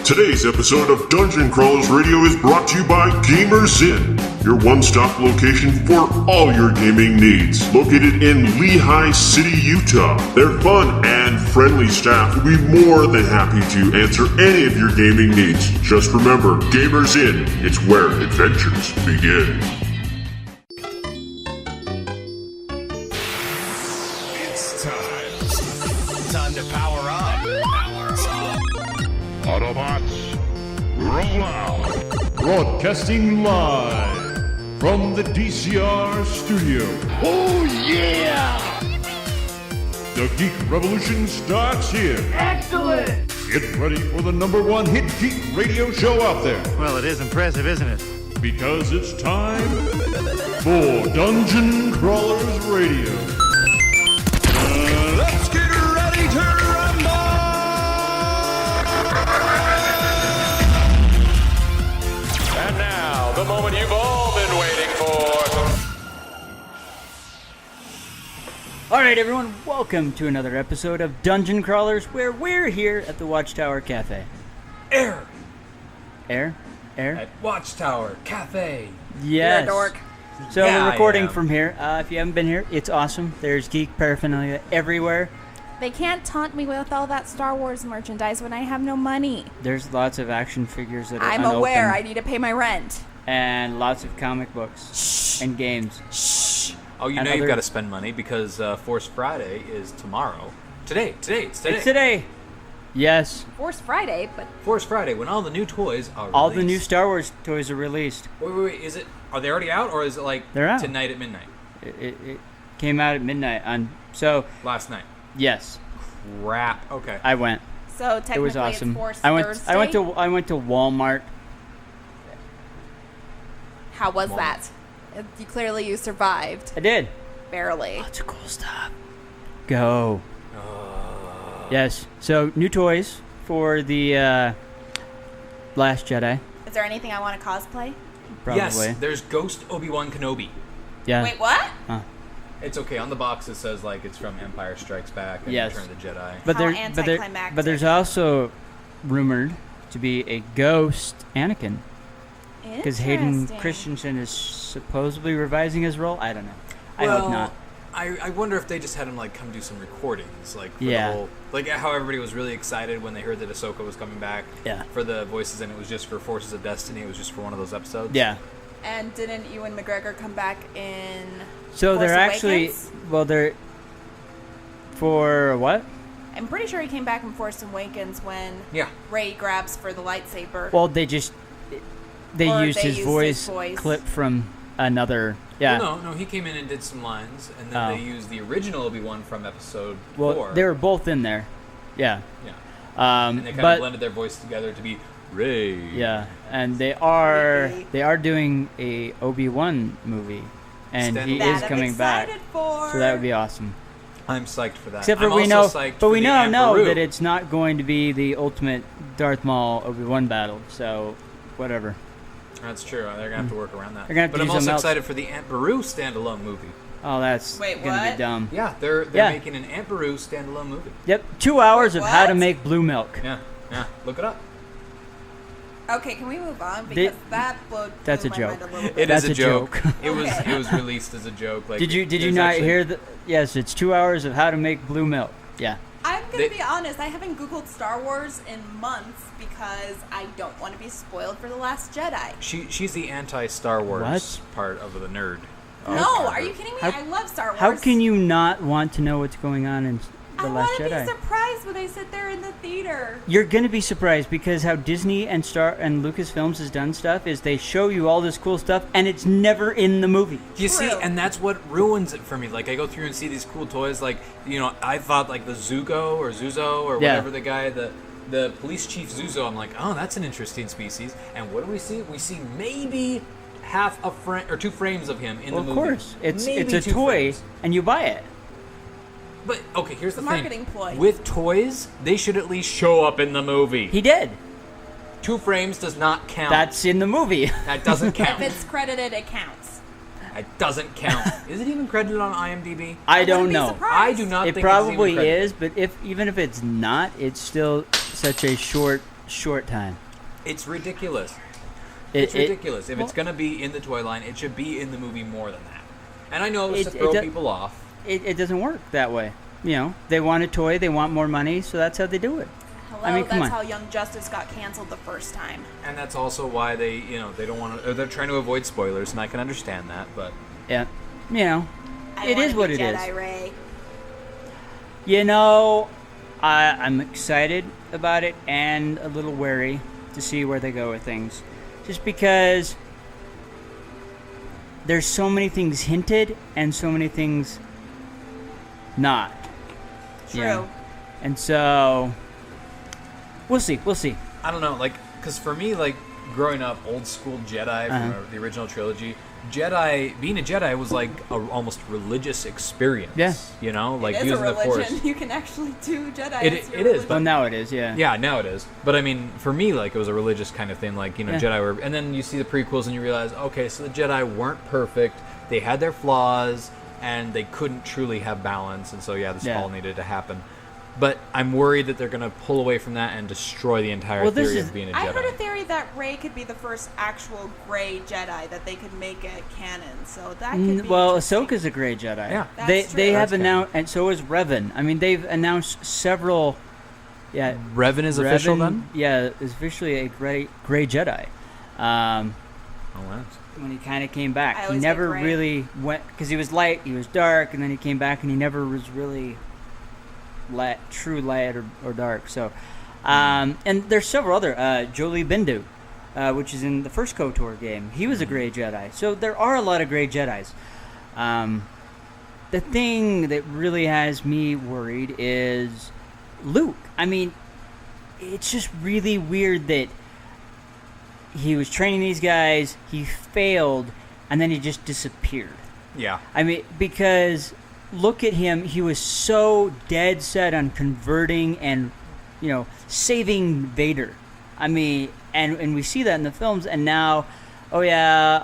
Today's episode of Dungeon Crawlers Radio is brought to you by Gamers Inn, your one-stop location for all your gaming needs. Located in Lehigh City, Utah, their fun and friendly staff will be more than happy to answer any of your gaming needs. Just remember, Gamers Inn, it's where adventures begin. It's time to power up. Autobots, roll out! Broadcasting live from the DCR studio. Oh yeah! The Geek Revolution starts here. Excellent! Get ready for the #1 hit geek radio show out there. Well, it is impressive, isn't it? Because it's time for Dungeon Crawlers Radio. Let's get ready to rumble! And now, the moment you've all been waiting for. Alright everyone, welcome to another episode of Dungeon Crawlers, where we're here at the Watchtower Cafe. Air Air? at Watchtower Cafe. Yes. You're a dork. So Yeah, we're I recording am. from here. If you haven't been here, it's awesome. There's geek paraphernalia everywhere. They can't taunt me with all that Star Wars merchandise when I have no money. There's lots of action figures that are I'm unopened, aware I need to pay my rent. and lots of comic books and games. Oh, you And know you've other- got to spend money because Force Friday is tomorrow. Today. It's today. Yes. Force Friday, but Force Friday, when all the new toys are All the new released. Star Wars toys are released. Wait, is it? Are they already out, or is it like They're out. tonight at midnight? It came out at midnight on. So Last night. yes, Crap. Okay. I went. so technically It was awesome. it's Force I went Thursday. I went to Walmart. How was that? You survived. I did. Barely. Lots of cool stuff. Go. Yes. So new toys for the Last Jedi. Is there anything I want to cosplay? Probably. Yes, there's Ghost Obi-Wan Kenobi. Yeah. Wait, what? It's okay. On the box it says like it's from Empire Strikes Back and Yes. Return of the Jedi. But How there, anticlimactic. but there's also rumored to be a ghost Anakin because Hayden Interesting. Christensen is supposedly revising his role. I don't know. I Well, hope not. I wonder if they just had him like come do some recordings, like for Yeah. the whole, like how everybody was really excited when they heard that Ahsoka was coming back. Yeah. For the voices, and it was just for Forces of Destiny. It was just for one of those episodes. Yeah. And didn't Ewan McGregor come back in So Force they're actually Awakens? they're for what? I'm pretty sure he came back in Force Awakens when Yeah. Rey grabs for the lightsaber. Well, they Or used his his voice voice. clip from another. Yeah. Well, no, he came in and did some lines, and then Oh. they used the original Obi-Wan from Episode Well, 4. they were both in there. Yeah. Yeah. And they kind but of blended their voice together to be Rey. yeah, and they are Maybe. doing a Obi-Wan movie, and he That is I'm coming back. excited for. So that would be awesome. I'm psyched for that. Except for I'm we also know, psyched but for we the now know Emperor. that it's not going to be the ultimate Darth Maul Obi-Wan battle. So, whatever. That's true. They're gonna have to work around that. They're gonna have to but I'm do also something else. excited for the Aunt Beru standalone movie. Oh, that's Wait, gonna what? be dumb. Yeah, they're Yeah. making an Aunt Beru standalone movie. Yep, 2 hours of how to what? make blue milk. Yeah, look it up. Okay, can we move on? Because that blew That's blew a my joke. mind a little bit. It That's is a a joke. joke. It was Okay. it was released as a joke. Like, Did you there's not actually- hear the? Yes, it's 2 hours of how to make blue milk. Yeah. I'm gonna They- be honest. I haven't Googled Star Wars in months because I don't want to be spoiled for The Last Jedi. She's the anti-Star Wars What? part of the nerd. No, are you kidding me? How- I love Star Wars. How can you not want to know what's going on in The I Last want to Jedi? be surprised when I sit there in the theater. You're gonna be surprised because how Disney and Lucasfilms has done stuff is they show you all this cool stuff and it's never in the movie. You see, True. and that's what ruins it for me. Like, I go through and see these cool toys. Like, I thought like the Zuko or Zuzo or Yeah. whatever the guy, the police chief Zuzo. I'm like, oh, that's an interesting species. And what do we see? We see maybe half a frame or 2 frames of him in Well, the of movie. course, it's Maybe a 2 toy frames. and you buy it. But okay, here's the Marketing thing. ploy. With toys, they should at least show up in the movie. He did. 2 frames does not count. That's in the movie. That doesn't If count. it's credited, it counts. It doesn't count. Is it even credited on IMDb? I don't wouldn't be know. surprised. I do not It think probably it's even credited. is, but even if it's not, it's still such a short short time. It's ridiculous. It- It's ridiculous. If well- it's going to be in the toy line, it should be in the movie more than that. And I know it's to It- throw it do- people off. It doesn't work that way. You know, they want a toy, they want more money, so that's how they do it. Hello, I mean, come that's on. how Young Justice got canceled the first time. And that's also why they don't want to. They're trying to avoid spoilers, and I can understand that. But Yeah, you know, it wanna is what be it Jedi is. Ray. You know, I'm excited about it and a little wary to see where they go with things. Just because there's so many things hinted and so many things not. True. Yeah. And so, we'll see. I don't know, like, because for me, like, growing up, old school Jedi from the original trilogy, being a Jedi was like a almost religious experience. Yeah. You know, like It is a using the Force. religion. You can actually do Jedi. It- as your it is, religion. Well, now it is, yeah. Yeah, now it is. But I mean, for me, like, it was a religious kind of thing. Like, you know, Yeah. Jedi were. And then you see the prequels and you realize, okay, so the Jedi weren't perfect. They had their flaws and they couldn't truly have balance. And so, yeah, this Yeah. fall needed to happen. But I'm worried that they're going to pull away from that and destroy the entire Well, this theory is- of being a I Jedi. heard a theory that Rey could be the first actual gray Jedi that they could make a canon. So that could be Well, interesting. Ahsoka's a gray Jedi. Yeah. They That's they true. have That's announced, and so is Revan. I mean, they've announced several. Yeah, Revan is official Revan, then? Yeah, is officially a gray Jedi. Oh, wow. When he kind of came back, I he always never get gray. really went because he was light, he was dark, and then he came back and he never was really true light or dark. So, and there's several other Jolie Bindu, which is in the first KOTOR game. He was a gray Jedi. So there are a lot of gray Jedis. The thing that really has me worried is Luke. I mean, it's just really weird that he was training these guys, he failed, and then he just disappeared. Yeah. I mean, because look at him, he was so dead set on converting and, you know, saving Vader. I mean, and we see that in the films, and now, oh yeah,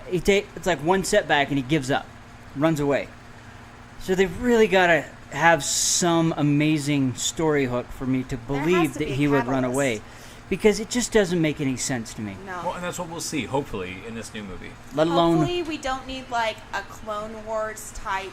it's like one setback and he gives up, runs away. So they've really got to have some amazing story hook for me to has believe to that be a he would run catalyst. away. Because it just doesn't make any sense to me. No. Well, and that's what we'll see, hopefully, in this new movie. Let alone, Hopefully, we don't need like a Clone Wars type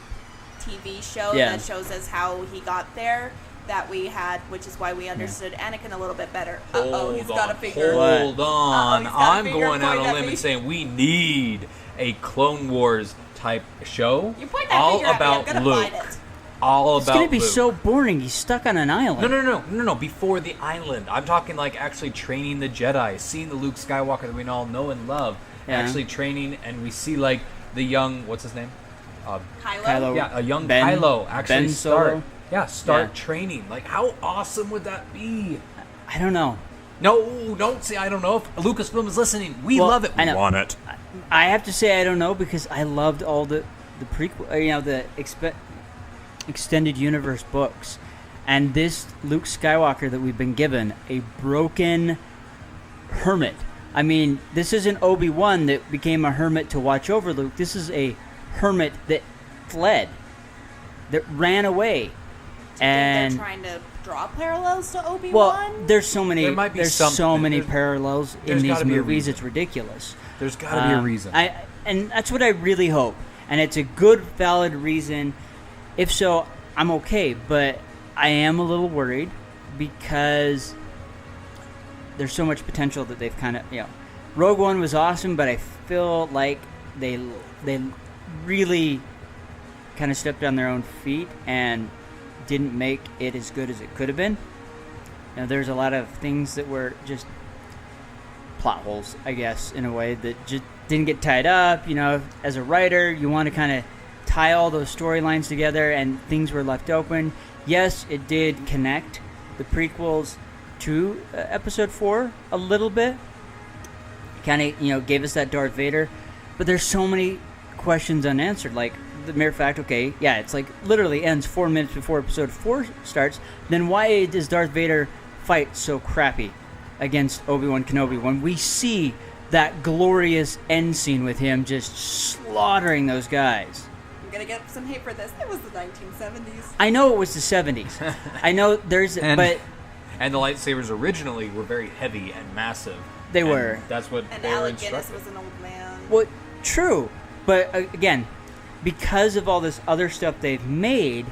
TV show Yeah. that shows us how he got there. That we had, which is why we understood Anakin a little bit better. He's got a finger. Hold on. he's got a I'm finger going out on pointing a at limb me. and saying we need a Clone Wars type show. You point that all finger at me, I'm about gonna Luke. find it. All it's about going to be Luke. so boring. He's stuck on an island. No. Before the island, I'm talking like actually training the Jedi, seeing the Luke Skywalker that we all know and love, Yeah. actually training, and we see like the young, what's his name? Kylo. Yeah, a young Ben- Kylo actually Ben start. Solo? Start Yeah. training. Like, how awesome would that be? I don't know. No, don't say I don't know. If Lucasfilm is listening, we Well, love it. I We know. want it. I have to say I don't know because I loved all the prequel, the extended universe books, and this Luke Skywalker that we've been given, a broken hermit. I mean, this isn't Obi-Wan that became a hermit to watch over Luke. This is a hermit that fled, that ran away, and they're trying to draw parallels to Obi-Wan. well, there's so many. There might be there's so something. many There's- parallels in there's these gotta be a movies. reason. It's ridiculous. There's got to be a reason. And that's what I really hope. And it's a good, valid reason. If so, I'm okay. But I am a little worried because there's so much potential that they've kind of, Rogue One was awesome, but I feel like they really kind of stepped on their own feet and didn't make it as good as it could have been. There's a lot of things that were just plot holes, I guess, in a way that just didn't get tied up. As a writer, you want to kind of tie all those storylines together, and things were left open. Yes, it did connect the prequels to Episode 4 a little bit. Kind of, gave us that Darth Vader, but there's so many questions unanswered. Like the mere fact, it's like literally ends 4 minutes before Episode 4 starts. Then why does Darth Vader fight so crappy against Obi-Wan Kenobi when we see that glorious end scene with him just slaughtering those guys? I'm gonna get some hate for this. It was the 1970s. I know it was the 70s. I know there's, And- but And the lightsabers originally were very heavy and massive. They And were. That's what And they were Alec Guinness instructed. was an old man. Well, true, but again, because of all this other stuff they've made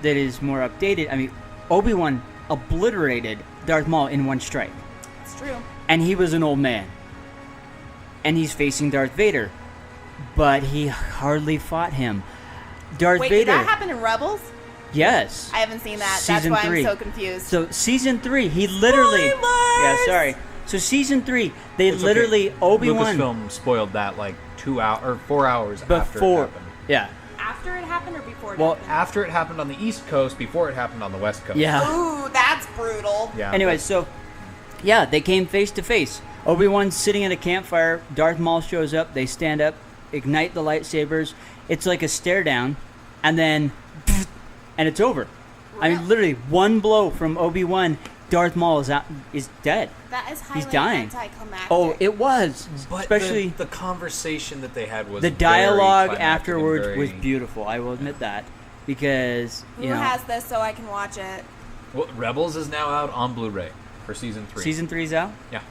that is more updated. I mean, Obi-Wan obliterated Darth Maul in one strike, It's true. and he was an old man, and he's facing Darth Vader, but he hardly fought him. Darth Wait, Vader. did that happen in Rebels? Yes. I haven't seen that. Season That's why 3. I'm so confused. So season 3, he literally. Spoilers! Yeah, sorry. So season 3, they It's literally okay. Obi-Wan Lucasfilm spoiled that like 2 hours or 4 hours after it before. happened. Yeah. After it happened or before it Well, happened? After it happened on the East Coast, before it happened on the West Coast. Yeah. Ooh, that's brutal. Yeah. Anyway, so yeah, they came face to face. Obi-Wan's sitting at a campfire. Darth Maul shows up. They stand up, ignite the lightsabers. It's like a stare down, and then, and it's over. I mean, literally one blow from Obi-Wan, Darth Maul is dead. That is highly dying. anticlimactic. Oh, it was. But Especially the conversation that they had was the very dialogue climactic and afterwards very- was beautiful. I will admit that, because Who you know has this so I can watch it? Well, Rebels is now out on Blu-ray for season 3. season 3's out. Yeah.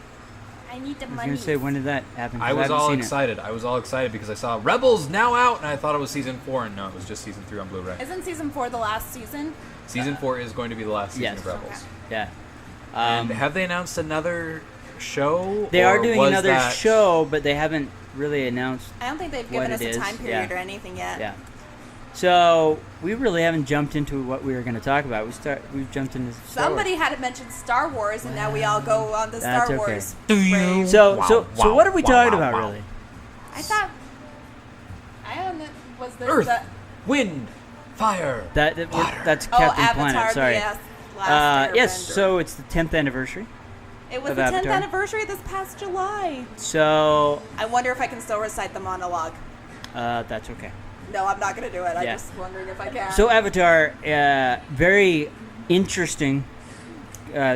I need the I was money. gonna say, when did that happen? 'Cause I was haven't all seen excited. I was all excited because I saw Rebels now out, and I thought it was season 4, and no, it was just season 3 on Blu-ray. Isn't season 4 the last season? Season 4 is going to be the last season Yes. of Rebels. Okay. it. Yeah. And have they announced another show? They or are doing was another that- show, but they haven't really announced. I don't think they've What given us it a is, time period yeah. or anything yet. Yeah. So we really haven't jumped into what we were going to talk about. We've jumped into Star Wars. Somebody had to mention Star Wars, and now we all go on the That's Star okay. Wars. you? So Wow, so wow, what are we wow, talking wow, about wow. really? I thought. I don't know. Was this Earth, the. wind, fire. That's Oh, Captain Avatar, Planet. Sorry. yes. Last Yes. Airbender. So it's the 10th anniversary. It was of the 10th Avatar. anniversary this past July. So I wonder if I can still recite the monologue. that's okay. No, I'm not going to do it. I'm Yeah. just wondering if I can. So Avatar, very interesting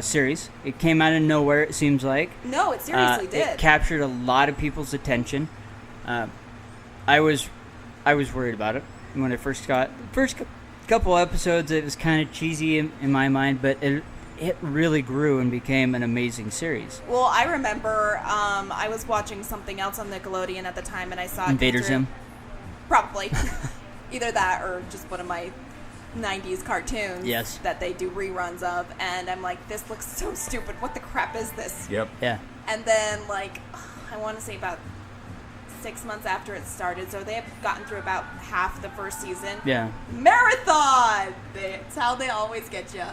series. It came out of nowhere. It seems like. No, it seriously It did. captured a lot of people's attention. I was worried about it when it first got couple episodes. It was kind of cheesy in my mind, but it really grew and became an amazing series. Well, I remember I was watching something else on Nickelodeon at the time, and I saw it Invader come through. Zim. Probably. Either that or just one of my 90s cartoons Yes. that they do reruns of, and I'm like, this looks so stupid. What the crap is this? Yep. Yeah. And then, like, I want to say about 6 months after it started, so they have gotten through about half the first season. Yeah. Marathon! It's how they always get you.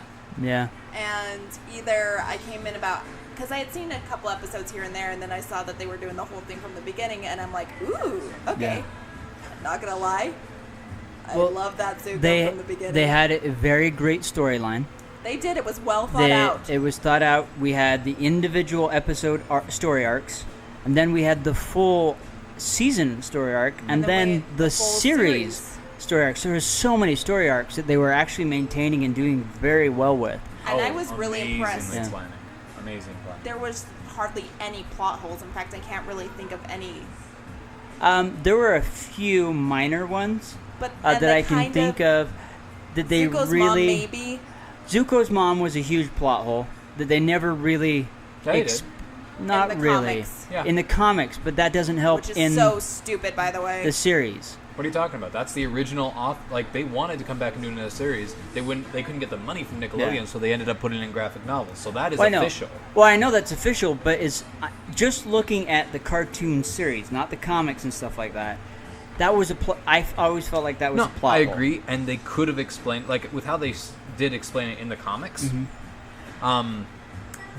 Yeah. And either I came in about, because I had seen a couple episodes here and there, and then I saw that they were doing the whole thing from the beginning, and I'm like, ooh, okay. Yeah. I'm not gonna lie, I Well, love that Zuko They from the beginning. they had a very great storyline. They did. It was well thought out. It was thought out. We had the individual episode story arcs, and then we had the full season story arc, and then then we- the the full series series. story arcs. There were so many story arcs that they were actually maintaining and doing very well with. And I was really amazingly impressed. Yeah. planning. Amazing planning. There was hardly any plot holes. In fact, I can't really think of any. There were a few minor ones But that I can think of that they Zuko's really. mom, maybe. Zuko's mom was a huge plot hole that they never really. They did. Not In the really. comics. Yeah. In the comics, but that doesn't help Which is in so stupid, by the way. the series. What are you talking about? That's the original like they wanted to come back and do another series. They couldn't get the money from Nickelodeon, Yeah. so they ended up putting it in graphic novels. So that is Well, I know. official. Well, I know that's official, but it's just looking at the cartoon series, not the comics and stuff like that. That was I always felt like that was No, a plot I hole. agree, and they could have explained like with how they did explain it in the comics. Mm-hmm.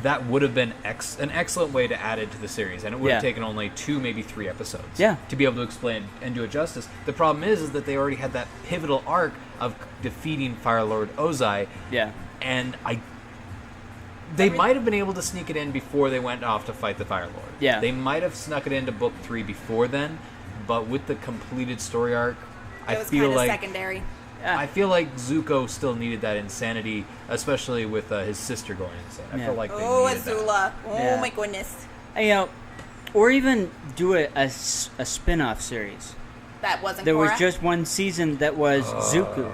That would have been an excellent way to add it to the series, and it would have Yeah. taken only 2, maybe 3 episodes. Yeah. To be able to explain and do it justice. The problem is that they already had that pivotal arc of defeating Fire Lord Ozai, Yeah. and they might have been able to sneak it in before they went off to fight the Fire Lord. Yeah. They might have snuck it into book 3 before then, but with the completed story arc, It I was feel kind of like secondary. I feel like Zuko still needed that insanity, especially with his sister going insane. I Yeah. feel like they Oh, needed that. Azula. Oh, Yeah. my goodness. You know, or even do a spin-off series. That wasn't There Korra? was just one season that was Zuko.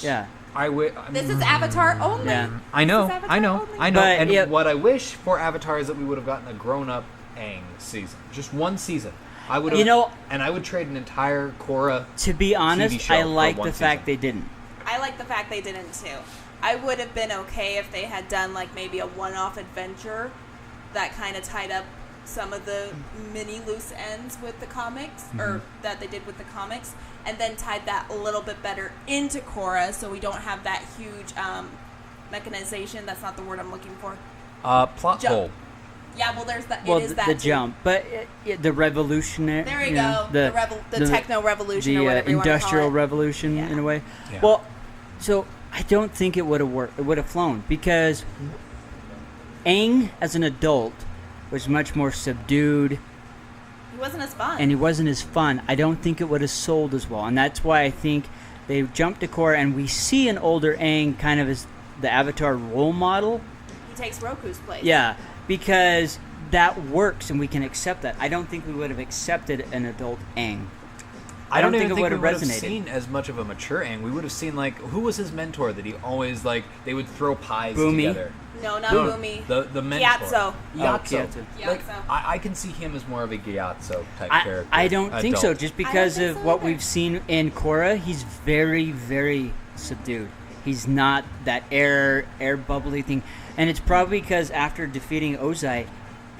Yeah. This is Avatar only. Yeah. I know, This is I know, Avatar I know. But, And yeah. what I wish for Avatar is that we would have gotten a grown-up Aang season, just one season. I would, and I would trade an entire Korra. To be honest, show I for like one the fact season. they didn't. I like the fact they didn't too. I would have been okay if they had done like maybe a one-off adventure that kind of tied up some of the mini loose ends with the comics, or that they did with the comics, and then tied that a little bit better into Korra, so we don't have that huge mechanization. That's not the word I'm looking for. Plot Jump. hole. Yeah, well, there's that. Well, it is that the too. jump, but the revolutionary. There you go. The techno revolution, or whatever you want to call industrial it. revolution, Yeah. in a way. Yeah. Well, so I don't think it would have worked. It would have flown because Aang, as an adult, was much more subdued, He wasn't as fun. and he wasn't as fun. I don't think it would have sold as well, and that's why I think they jumped to Korra, and we see an older Aang kind of as the Avatar role model. He takes Roku's place. Yeah, because that works, and we can accept that. I don't think we would have accepted an adult Aang. I don't think even it think would we have would have resonated. seen as much of a mature Aang. We would have seen, like, who was his mentor that he always, like, they would throw pies Boomy? together. No, not No, Boomy. The mentor. Gyatso. Gyatso. Gyatso. Like, Gyatso. I can see him as more of a Gyatso type character. I don't think so, adult. just because think of so what either. we've seen in Korra. He's very, very subdued. He's not that air bubbly thing. And it's probably because after defeating Ozai,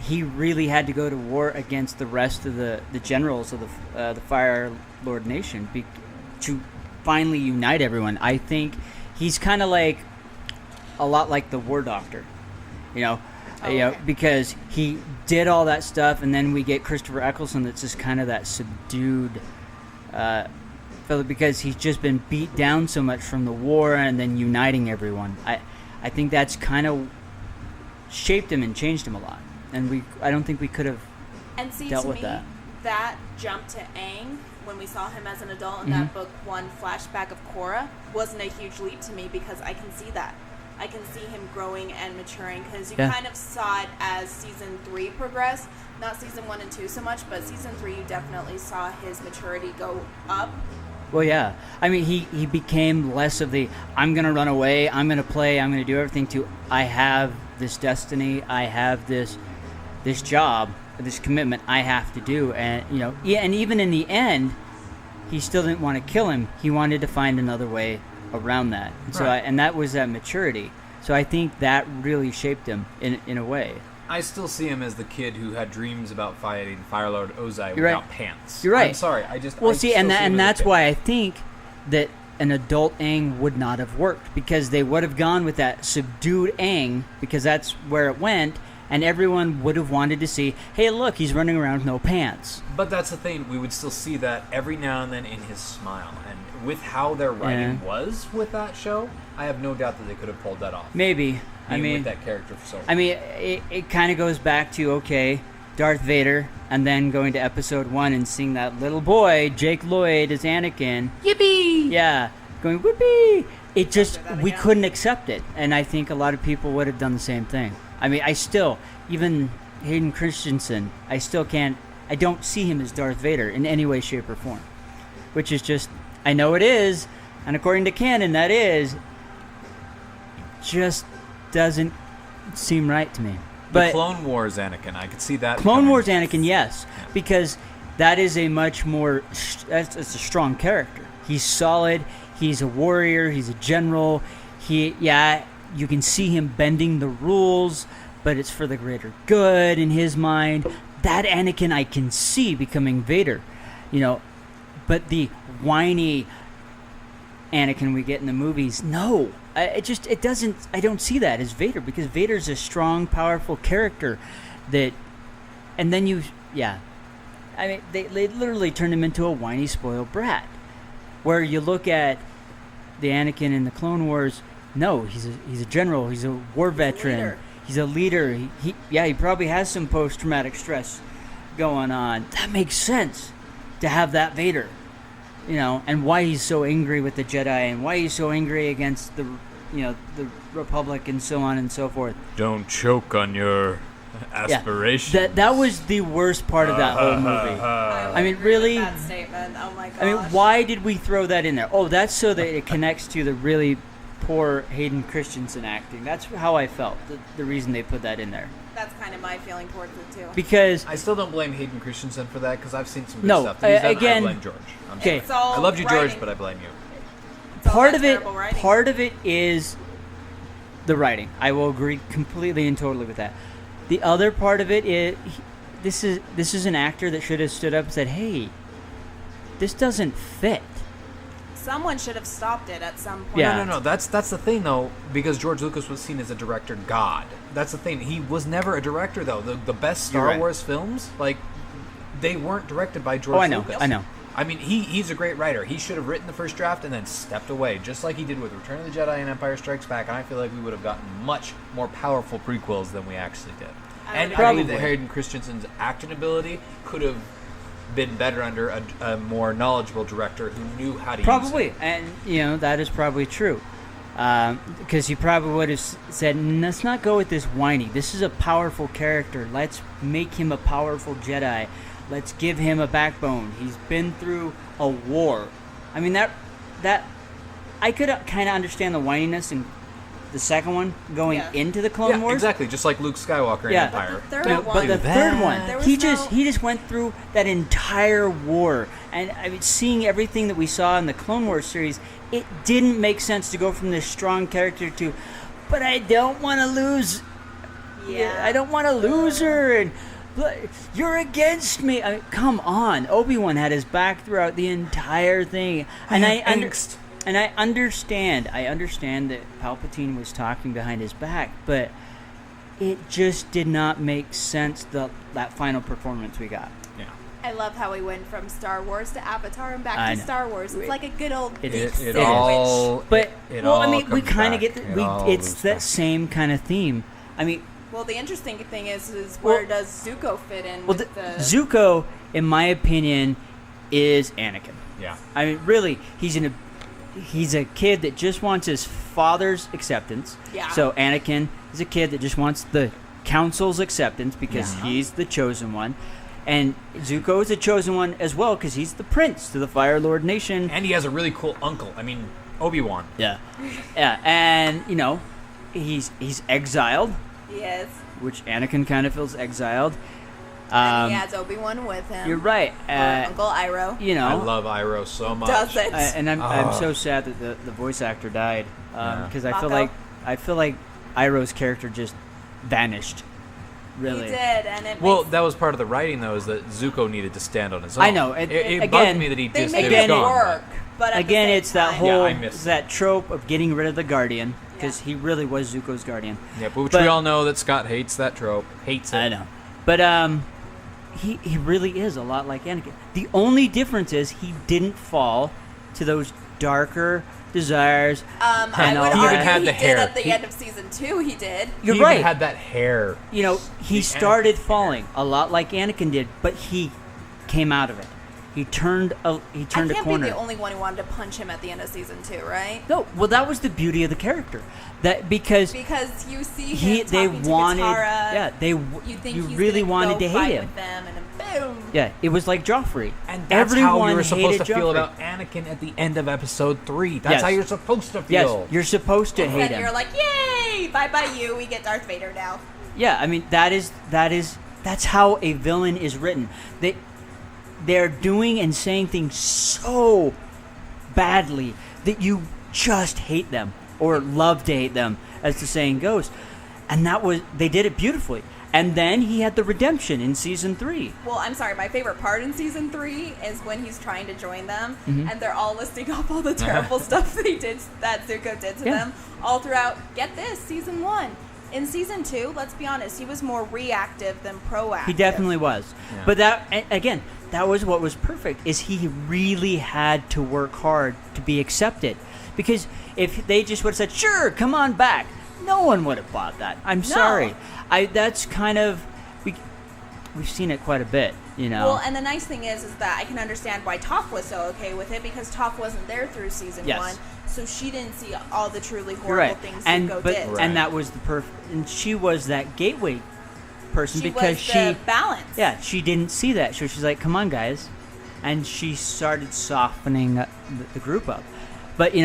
he really had to go to war against the rest of the generals of the Fire Lord Nation to finally unite everyone. I think he's kind of like a lot like the War Doctor, okay. because he did all that stuff, and then we get Christopher Eccleston that's just kind of that subdued fellow because he's just been beat down so much from the war and then uniting everyone. I think that's kind of shaped him and changed him a lot, and I don't think we could have And see, dealt to with me, that. jump to Aang, when we saw him as an adult in Mm-hmm. that book one flashback of Korra, wasn't a huge leap to me because I can see that. I can see him growing and maturing because you Yeah. kind of saw it as season 3 progressed. Not season 1 and 2 so much, but season 3 you definitely saw his maturity go up. Well, yeah. I mean, he became less of the I'm going to run away, I'm going to play, I'm going to do everything to I have this destiny, I have this job, this commitment I have to do. And, and even in the end, he still didn't want to kill him. He wanted to find another way around that. And so, Right. and that was that maturity. So I think that really shaped him in a way. I still see him as the kid who had dreams about fighting Fire Lord Ozai You're without right. pants. You're right. I'm sorry. I Well, still see, and him as a that's kid. why I think that an adult Aang would not have worked, because they would have gone with that subdued Aang, because that's where it went, and everyone would have wanted to see, hey, look, he's running around with no pants. But that's the thing. We would still see that every now and then in his smile. And with how their writing was with that show, I have no doubt that they could have pulled that off. Maybe. I Being mean, with that character for so long. I mean, it kind of goes back to, okay, Darth Vader, and then going to episode 1 and seeing that little boy, Jake Lloyd, as Anakin. Yippee! Yeah, going whoopee! It just, we couldn't accept it, and I think a lot of people would have done the same thing. I mean, even Hayden Christensen, I don't see him as Darth Vader in any way, shape, or form. Which is just, I know it is, and according to canon, that is, just doesn't seem right to me. The Clone Wars Anakin, I could see that. Clone coming. Wars Anakin, yes, because that is a much more, it's a strong character. He's solid, he's a warrior, he's a general, you can see him bending the rules, but it's for the greater good in his mind. That Anakin I can see becoming Vader, but the whiny Anakin we get in the movies, no. I don't see that as Vader, because Vader's a strong, powerful character that, and then I mean, they literally turned him into a whiny, spoiled brat. Where you look at the Anakin in the Clone Wars, no, he's a general, he's a war veteran, he's a leader. He probably has some post-traumatic stress going on. That makes sense to have that Vader. And why he's so angry with the Jedi, and why he's so angry against the Republic, and so on and so forth. Don't choke on your aspirations. Yeah, that was the worst part of that whole movie. I mean, really? That statement. Oh my gosh. I mean, why did we throw that in there? Oh, that's so that it connects to the really poor Hayden Christensen acting. That's how I felt. The reason they put that in there. That's kind of my feeling towards it too. Because I still don't blame Hayden Christensen for that because I've seen some good No, stuff that he's done. again- I blame George. I'm Okay. It's all I loved you, George, writing. but I blame you. It's all part that of it terrible writing. part of it is the writing. I will agree completely and totally with that. The other part of it is this is an actor that should have stood up and said, "Hey, this doesn't fit." Someone should have stopped it at some point. Yeah. No. That's the thing though, because George Lucas was seen as a director god. That's the thing. He was never a director though. The best You're Star right. Wars films, like, they weren't directed by George Oh, I know. Lucas. I know. I mean, he's a great writer. He should have written the first draft and then stepped away, just like he did with Return of the Jedi and Empire Strikes Back. And I feel like we would have gotten much more powerful prequels than we actually did. And I believe that Probably. Hayden Christensen's acting ability could have been better under a more knowledgeable director who knew how to use Probably, it. and that is probably true. Because he probably would have said, "Let's not go with this whiny. This is a powerful character. Let's make him a powerful Jedi. Let's give him a backbone. He's been through a war." I mean, that I could kind of understand the whininess in the second one going Yeah. into the Clone Yeah, Wars. exactly, just like Luke Skywalker in Yeah. Empire. But the third But, one, but the third one, There was he no- just went through that entire war, and I mean, seeing everything that we saw in the Clone Wars series, it didn't make sense to go from this strong character to, but I don't want to lose. I don't want to lose her, and but you're against me. I mean, come on, Obi-Wan had his back throughout the entire thing, and I understand. I understand that Palpatine was talking behind his back, but it just did not make sense. That final performance we got. Yeah. I love how we went from Star Wars to Avatar and back I to know. Star Wars. It's like a good old It geek is. It sandwich. all. But it well, I all mean, we comes kind of back. get It all it's loops that back. same kind of theme. I mean, Well, the interesting thing is Well- where does Zuko fit in well, with the... Zuko, in my opinion, is Anakin. Yeah. I mean, really, he's a kid that just wants his father's acceptance. Yeah. So Anakin is a kid that just wants the council's acceptance because Yeah. he's the chosen one, and Zuko is a chosen one as well because he's the prince to the Fire Lord Nation. And he has a really cool uncle. I mean, Obi-Wan. Yeah, yeah, and he's exiled, Yes. which Anakin kind of feels exiled. And he has Obi-Wan with him. You're right. Uncle Iroh. I love Iroh so much. Does it? And I'm so sad that the voice actor died because I Mako? feel like Iroh's character just vanished. Really. He did, and it Well, makes, that was part of the writing, though, is that Zuko needed to stand on his own. I know. It Again, bugged me that he they just made it it was gone, work. But at the Again, same it's that time- whole I miss that trope of getting rid of the Guardian because Yeah. he really was Zuko's Guardian. Yeah, but But- we all know that Scott hates that trope. Hates it. I know, but he really is a lot like Anakin. The only difference is he didn't fall to those darker desires. I and would all He argue even that. had he the did hair. at the He- end of season 2. He did. You're he right. Even had that hair. He The started Anakin falling a lot like Anakin did, but he came out of it. He turned a I a can't corner. be the only one who wanted to punch him at the end of season 2, right? No, well, that was the beauty of the character. That because Because you see he him they talking wanted, to Katara, yeah, you think you he's really gonna wanted go to fight hate him. with them, and then boom. Yeah, it was like Joffrey. And that's Everyone how you were supposed to hated feel Joffrey. about Anakin at the end of episode 3. That's Yes. how you're supposed to Yes, feel. you're supposed to hate Then him. you're like, yay! Bye bye you. We get Darth Vader now. Yeah, I mean that's how a villain is written. They're doing and saying things so badly that you just hate them or love to hate them, as the saying goes. And they did it beautifully. And then he had the redemption in season 3. Well, I'm sorry. My favorite part in season 3 is when he's trying to join them, Mm-hmm. and they're all listing off all the terrible stuff that Zuko did to Yeah. them all throughout. Get this, season 1. In season 2, let's be honest, he was more reactive than proactive. He definitely was. Yeah. But that was what was perfect, is he really had to work hard to be accepted. Because if they just would have said, sure, come on back, no one would have bought that. I'm sorry. That's kind of, we've seen it quite a bit, Well, and the nice thing is that I can understand why Toph was so okay with it, because Toph wasn't there through season Yes. 1, so she didn't see all the truly You're horrible right. things And Zuko but did. Right. and that was the perfect, and she was that gateway person She because was the balance. yeah, she didn't see that. So she's like, "Come on, guys," and she started softening the group up. But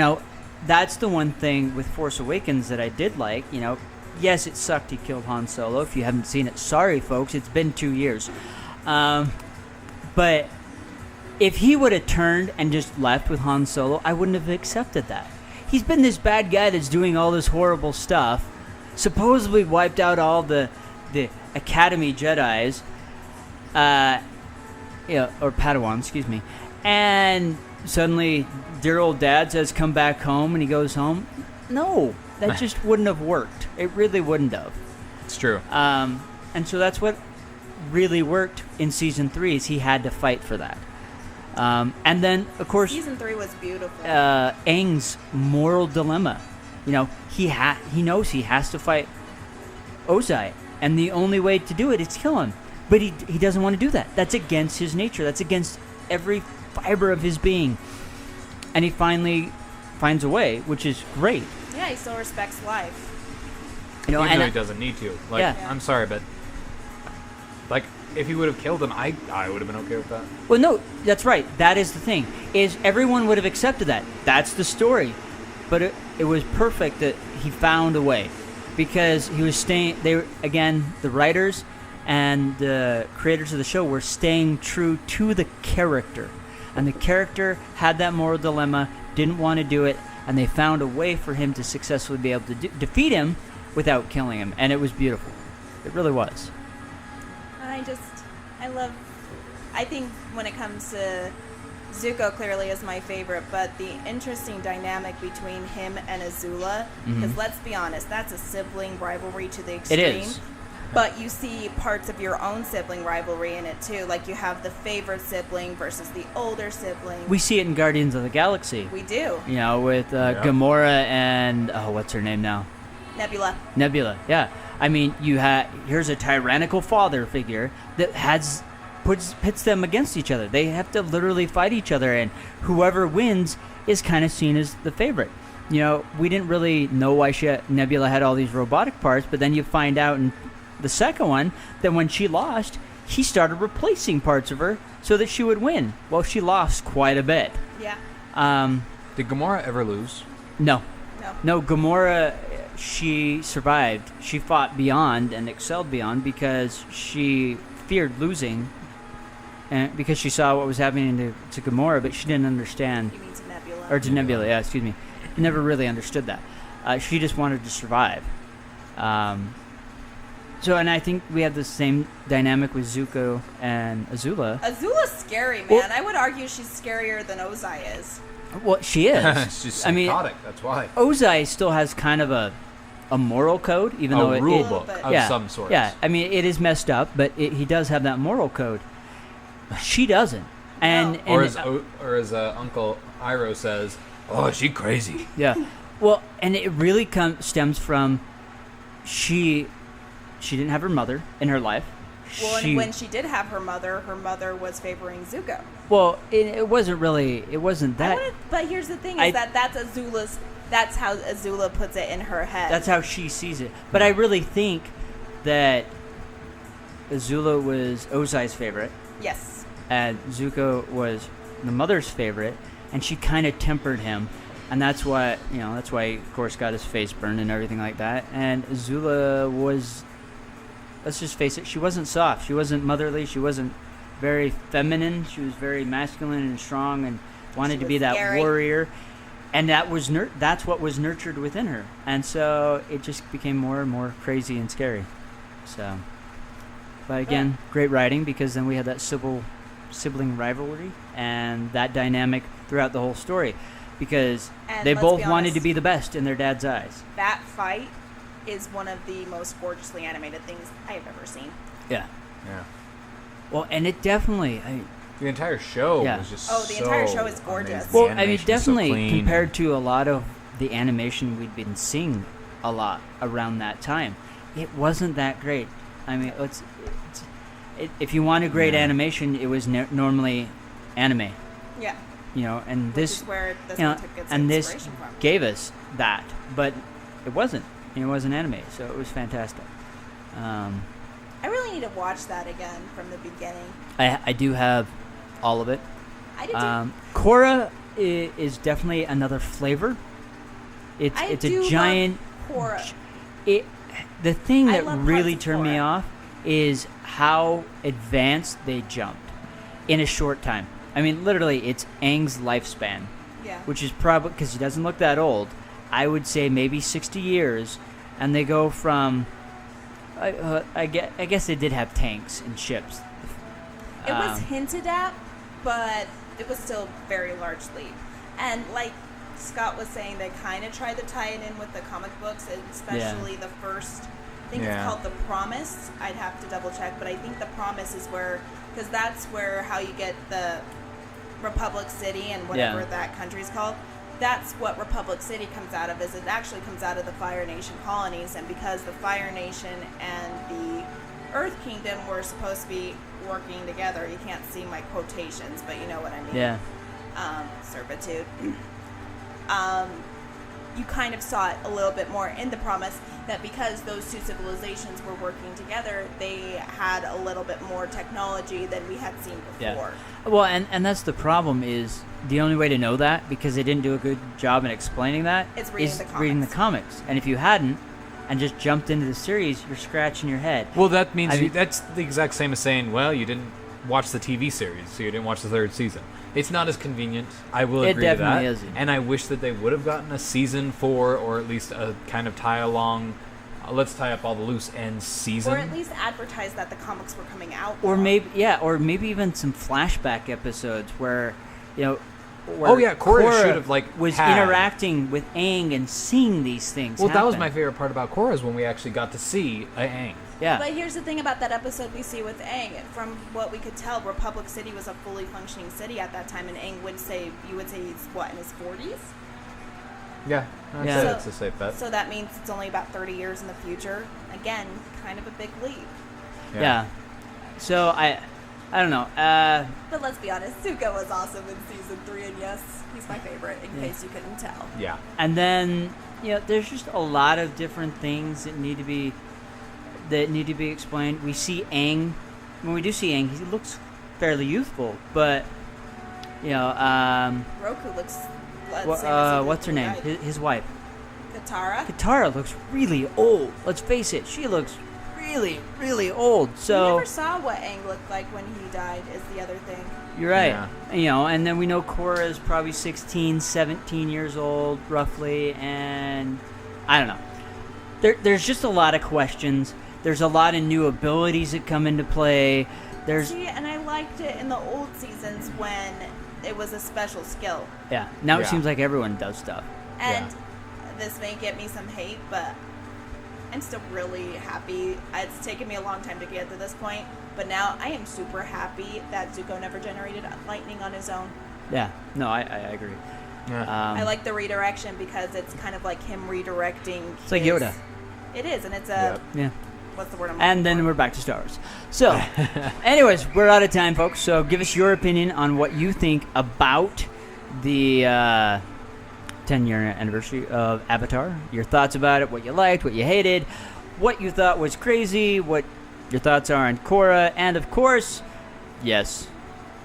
that's the one thing with Force Awakens that I did like. You know, yes, it sucked he killed Han Solo. If you haven't seen it, sorry, folks. It's been 2 years. But if he would have turned and just left with Han Solo, I wouldn't have accepted that. He's been this bad guy that's doing all this horrible stuff, supposedly wiped out all the Academy Jedis, or Padawans, excuse me, and suddenly dear old dad says, come back home, and he goes home. No, that just wouldn't have worked. It really wouldn't have. It's true. And so that's what really worked in Season 3 is he had to fight for that. And then, of course, Season 3 was beautiful. Aang's moral dilemma. You know, he knows he has to fight Ozai, and the only way to do it is kill him. But he doesn't want to do that. That's against his nature. That's against every fiber of his being. And he finally finds a way, which is great. Yeah, he still respects life. You know, Even and though he doesn't need to. Like, Yeah. I'm sorry, but like, if he would have killed him, I would have been okay with that. well, no, that's right. That is the thing. Is everyone would have accepted that. That's the story. But it was perfect that he found a way, because he was staying. They were, again, the writers and the creators of the show were staying true to the character, and the character had that moral dilemma, didn't want to do it, and they found a way for him to successfully be able to defeat him without killing him, and it was beautiful. It really was. I think when it comes to Zuko, clearly is my favorite, but the interesting dynamic between him and Azula, because let's be honest, that's a sibling rivalry to the extreme. It is. But you see parts of your own sibling rivalry in it too. Like you have the favorite sibling versus the older sibling. We see it in Guardians of the Galaxy. We do. You know, with Gamora and what's her name now? Nebula. Yeah. I mean, here's a tyrannical father figure that pits them against each other. They have to literally fight each other, and whoever wins is kind of seen as the favorite. You know, we didn't really know why Nebula had all these robotic parts, but then you find out in the second one that when she lost, he started replacing parts of her so that she would win. Well, she lost quite a bit. Yeah. Did Gamora ever lose? No, Gamora, she survived. She fought beyond and excelled beyond because she feared losing, and because she saw what was happening to Gamora, but she didn't understand. You mean to Nebula? Or to Nebula, yeah, excuse me. Never really understood that. She just wanted to survive. And I think we have the same dynamic with Zuko and Azula. Azula's scary, man. Well- I would argue she's scarier than Ozai is. Well, she is. She's I mean, psychotic, that's why. Ozai still has kind of a moral code, even though A rule it book bit. of some sort. Yeah, I mean, it is messed up, but he does have that moral code. She doesn't. And, Or and as Uncle Iroh says, oh, she crazy. yeah. Well, and it really stems from she didn't have her mother in her life. Well, and when she did have her mother was favoring Zuko. Well, it wasn't that. But here's the thing: that's how Azula puts it in her head. That's how she sees it. But I really think that Azula was Ozai's favorite, yes. and Zuko was the mother's favorite, and she kind of tempered him, and that's why he, of course, got his face burned and everything like that. And Azula was, let's just face it, she wasn't soft, she wasn't motherly, she wasn't very feminine, she was very masculine and strong, and wanted to be that scary warrior. And that's what was nurtured within her, and so it just became more and more crazy and scary. So, but again, great writing, because then we had that sibling rivalry and that dynamic throughout the whole story, because And they let's both be wanted honest, to be the best in their dad's eyes. That fight is one of the most gorgeously animated things I have ever seen. Yeah. Yeah. Well, and it definitely. The entire show Yeah. was just The entire show is gorgeous. amazing. Well, The I mean, animation's so definitely clean. compared to a lot of the animation we'd been seeing a lot around that time, it wasn't that great. I mean, if you want a great animation, it was normally anime, Yeah. you know, and Which this, is where this you know, one took its and this inspiration from. gave us that, but it wasn't. It wasn't anime, so it was fantastic. I really need to watch that again from the beginning. I do have all of it. I did too. Korra is definitely another flavor It's I it's do a love giant. Korra. The thing I that love really parts of turned me Korra. off is how advanced they jumped in a short time. I mean, literally, it's Aang's lifespan, Yeah. which is probably because he doesn't look that old. I would say maybe 60 years, and they go from. I guess they did have tanks and ships. It was hinted at, but it was still a very large leap. And like Scott was saying, they kind of tried to tie it in with the comic books, and especially the first. I think it's called The Promise. I'd have to double check, but I think The Promise is where, because that's where how you get the Republic City and whatever that country's called. That's what Republic City comes out of. Is it actually comes out of the Fire Nation colonies, and because the Fire Nation and the Earth Kingdom were supposed to be working together. You can't see my quotations, but you know what I mean. Yeah. Servitude. You kind of saw it a little bit more in The Promise, that because those two civilizations were working together, they had a little bit more technology than we had seen before. Yeah. Well, and that's the problem is the only way to know that, because they didn't do a good job in explaining that, It's is reading the comics. And if you hadn't, and just jumped into the series, you're scratching your head. Well, that means I mean- that's the exact same as saying, well, you didn't watch the TV series, so you didn't watch the third season. It's not as convenient. I will It agree to that. definitely isn't. And I wish that they would have gotten a season 4, or at least a kind of tie along. Let's tie up all the loose ends season. Or at least advertise that the comics were coming out. Or more. maybe even some flashback episodes where, where Korra should have was had. interacting with Aang and seeing these things. Well, that was happen. my favorite part about Korra, is when we actually got to see Aang. Yeah. But here's the thing about that episode we see with Aang. From what we could tell, Republic City was a fully functioning city at that time, and Aang would say, you would say he's, what, in his 40s? Yeah, I'd Yeah. say So- that's a safe bet. So that means it's only about 30 years in the future. Again, kind of a big leap. Yeah. So I don't know. But let's be honest, Zuko was awesome in season 3, and yes, he's my favorite, in case you couldn't tell. Yeah. And then there's just a lot of different things that need to be explained. We see Aang. When we do see Aang, he looks fairly youthful, but Roku looks. what's her name? His wife. Katara. Katara looks really old. Let's face it, she looks really, really old. We So never saw what Aang looked like when he died, is the other thing. you're right. And then we know Korra is probably 16, 17 years old, roughly, and I don't know. There's just a lot of questions. There's a lot of new abilities that come into play. See, and I liked it in the old seasons when it was a special skill. Yeah. Now it Yeah. seems like everyone does stuff. And this may get me some hate, but I'm still really happy. It's taken me a long time to get to this point, but now I am super happy that Zuko never generated lightning on his own. Yeah. No, I agree. Yeah. I like the redirection because it's kind of like him redirecting. It's like Yoda. It is, and it's a... Yeah. What's the word I'm And looking then for? we're back to Star Wars. So, anyways, we're out of time, folks. So give us your opinion on what you think about the 10-year anniversary of Avatar. Your thoughts about it, what you liked, what you hated, what you thought was crazy, what your thoughts are on Korra, and of course, yes,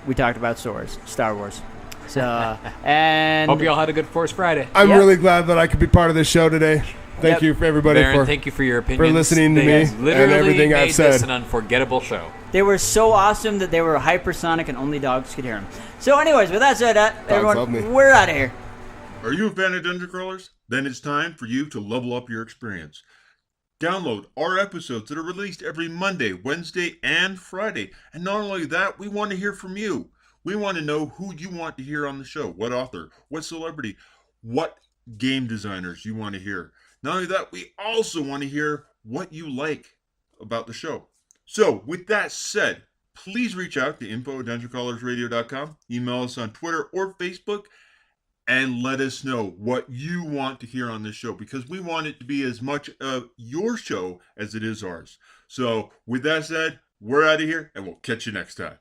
we talked about Star Wars. So, and Hope you all had a good Force Friday. I'm Yep. really glad that I could be part of this show today. Thank Yep. you for everybody Baron, thank you for your opinions. for listening to They me and literally everything I've made this said. an unforgettable show. they were so awesome that they were hypersonic and only dogs could hear them. So, anyways, with that said, love everyone, me. we're out of here. Are you a fan of Dungeon Crawlers? Then it's time for you to level up your experience. Download our episodes that are released every Monday, Wednesday, and Friday. And not only that, we want to hear from you. We want to know who you want to hear on the show, what author, what celebrity, what game designers you want to hear. Not only that, we also want to hear what you like about the show. So, with that said, please reach out to info@dungeoncrawlersradio.com, email us on Twitter or Facebook, and let us know what you want to hear on this show, because we want it to be as much of your show as it is ours. So, with that said, we're out of here, and we'll catch you next time.